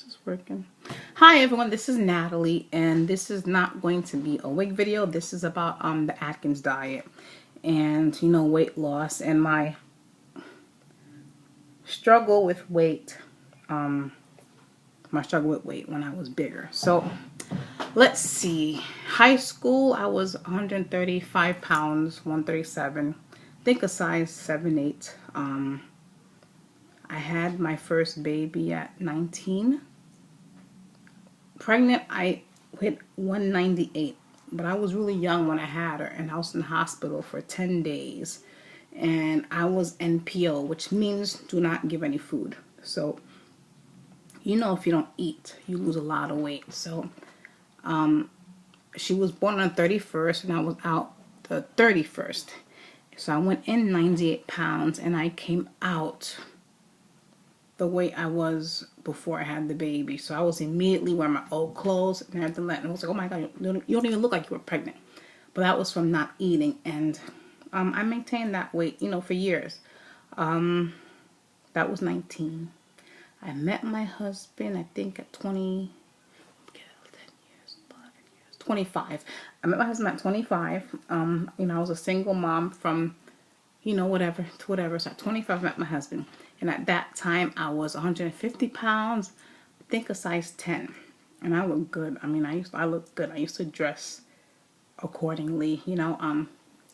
is working. Hi everyone, this is Natalie, and this is not going to be a wig video. This is about the Atkins diet and weight loss and my struggle with weight. My struggle with weight when I was bigger. So let's see. High school, I was 135 pounds, 137. I think a size 7'8". I had my first baby at 19. Pregnant, I hit 198, but I was really young when I had her, and I was in the hospital for 10 days. And I was NPO, which means do not give any food. So, if you don't eat, you lose a lot of weight. So, she was born on the 31st, and I was out the 31st. So I went in 98 pounds, and I came out the weight I was before I had the baby. So I was immediately wearing my old clothes and everything. And I was like, oh my God, you don't even look like you were pregnant. But that was from not eating. And I maintained that weight, for years. That was 19. I met my husband, I think at 20, 10 years, 11 years, 25. I met my husband at 25. I was a single mom from, whatever to whatever. So at 25, I met my husband. And at that time, I was 150 pounds, I think a size 10. And I looked good. I looked good. I used to dress accordingly,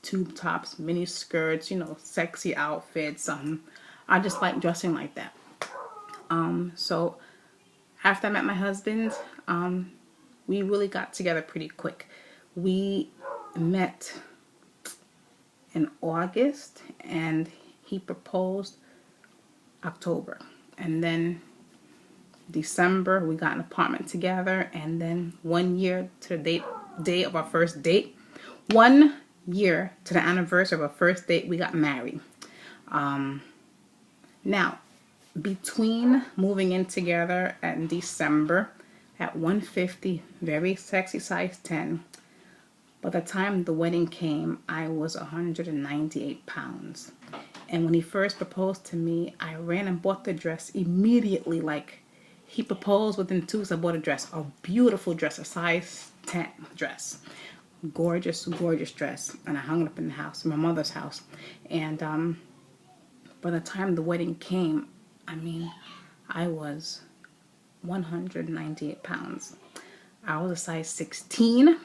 tube tops, mini skirts, sexy outfits. I just like dressing like that. So after I met my husband, we really got together pretty quick. We met in August, and he proposed October, and then December we got an apartment together, and then 1 year to the day of our first date, 1 year to the anniversary of our first date, we got married. Now between moving in together in December at 150, very sexy size 10, by the time the wedding came, I was 198 pounds. And when he first proposed to me, I ran and bought the dress immediately. Like, he proposed within 2 weeks, I bought a dress. A beautiful dress, a size 10 dress. Gorgeous, gorgeous dress. And I hung it up in the house, in my mother's house. And by the time the wedding came, I was 198 pounds. I was a size 16.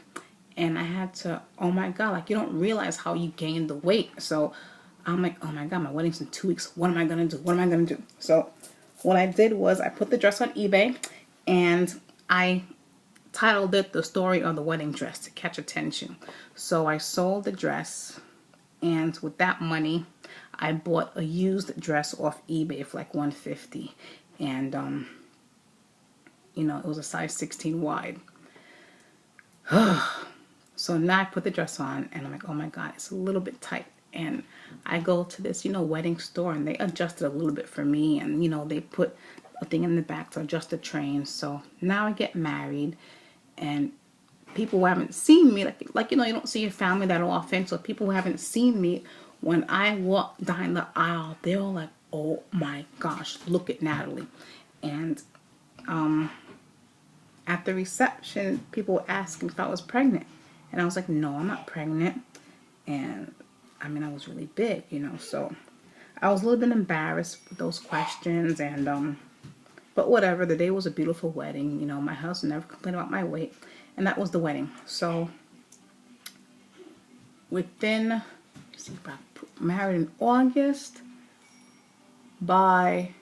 And I had to, oh my God, like, you don't realize how you gain the weight. So I'm like, oh my God, my wedding's in 2 weeks. What am I going to do? What am I going to do? So what I did was I put the dress on eBay, and I titled it The Story of the Wedding Dress to catch attention. So I sold the dress, and with that money, I bought a used dress off eBay for like $150. And, it was a size 16 wide. So now I put the dress on, and I'm like, oh my God, it's a little bit tight. And I go to this, wedding store, and they adjusted a little bit for me. And, they put a thing in the back to adjust the train. So now I get married, and people who haven't seen me, like you don't see your family that often. So people who haven't seen me, when I walk down the aisle, they're all like, oh my gosh, look at Natalie. And at the reception, people were asking if I was pregnant. And I was like, no, I'm not pregnant. And I was really big, so I was a little bit embarrassed with those questions. And but whatever, the day was a beautiful wedding. My husband never complained about my weight, and that was the wedding. So within, married in August, by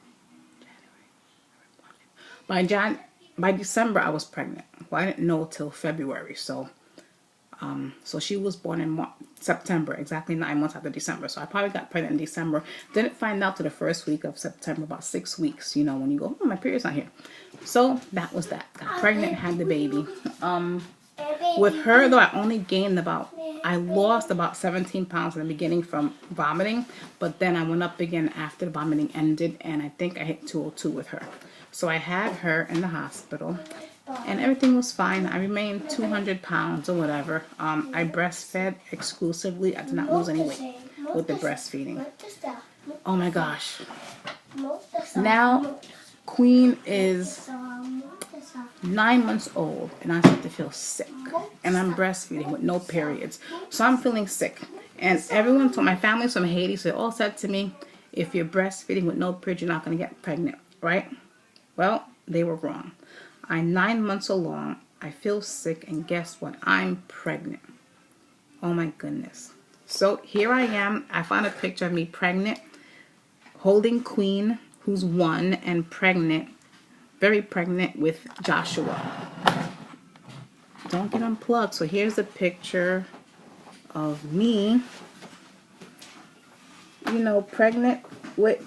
December I was pregnant. Well, I didn't know till February. So she was born in September, exactly 9 months after December. So I probably got pregnant in December. Didn't find out till the first week of September, about 6 weeks, when you go, oh, my period's not here. So that was that. Got pregnant, had the baby. With her, though, I lost about 17 pounds in the beginning from vomiting. But then I went up again after the vomiting ended, and I think I hit 202 with her. So I had her in the hospital, and everything was fine. I remained 200 pounds or whatever. I breastfed exclusively. I did not lose any weight with the breastfeeding. Oh my gosh. Now, Queen is 9 months old, and I start to feel sick, and I'm breastfeeding with no periods, so I'm feeling sick. And everyone, so my family's from Haiti, so they all said to me, if you're breastfeeding with no period, you're not going to get pregnant, right? Well, they were wrong. I'm 9 months along, I feel sick, and guess what? I'm pregnant. Oh my goodness. So here I am. I found a picture of me pregnant, holding Queen, who's 1, and pregnant, very pregnant with Joshua. Don't get unplugged. So here's a picture of me, you know, pregnant with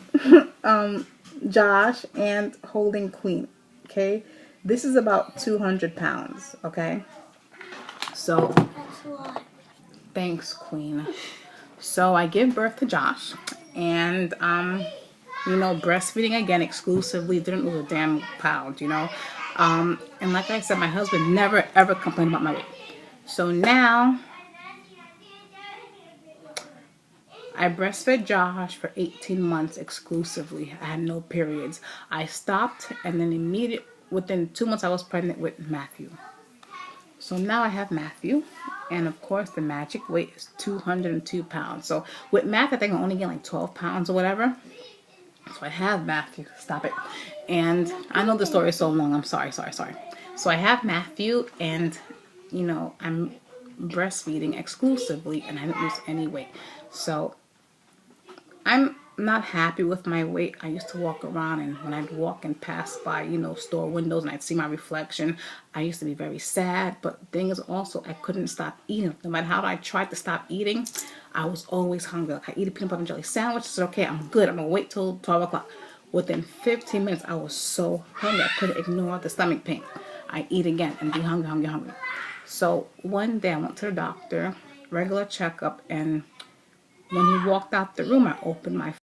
Josh and holding Queen. Okay, this is about 200 pounds. Okay, so That's a lot. thanks, Queen. So I give birth to Josh, and you know, breastfeeding again exclusively, didn't lose a damn pound, you know. And like I said, my husband never ever complained about my weight. So now I breastfed Josh for 18 months exclusively. I had no periods. I stopped, and then within 2 months I was pregnant with Matthew. So now I have Matthew, and of course the magic weight is 202 pounds. So with Matthew, I think I only gained like 12 pounds or whatever. So I have Matthew. Stop it. And I know the story is so long. I'm sorry. So I have Matthew, and you know, I'm breastfeeding exclusively, and I didn't lose any weight. So I'm not happy with my weight. I used to walk around, and when I'd walk and pass by, you know, store windows, and I'd see my reflection, I used to be very sad. But the thing is also, I couldn't stop eating. No matter how I tried to stop eating, I was always hungry. Like, I eat a peanut butter and jelly sandwich. I said, okay, I'm good. I'm going to wait till 12 o'clock. Within 15 minutes, I was so hungry. I couldn't ignore the stomach pain. I eat again and be hungry. So one day I went to the doctor, regular checkup, and when he walked out the room, I opened my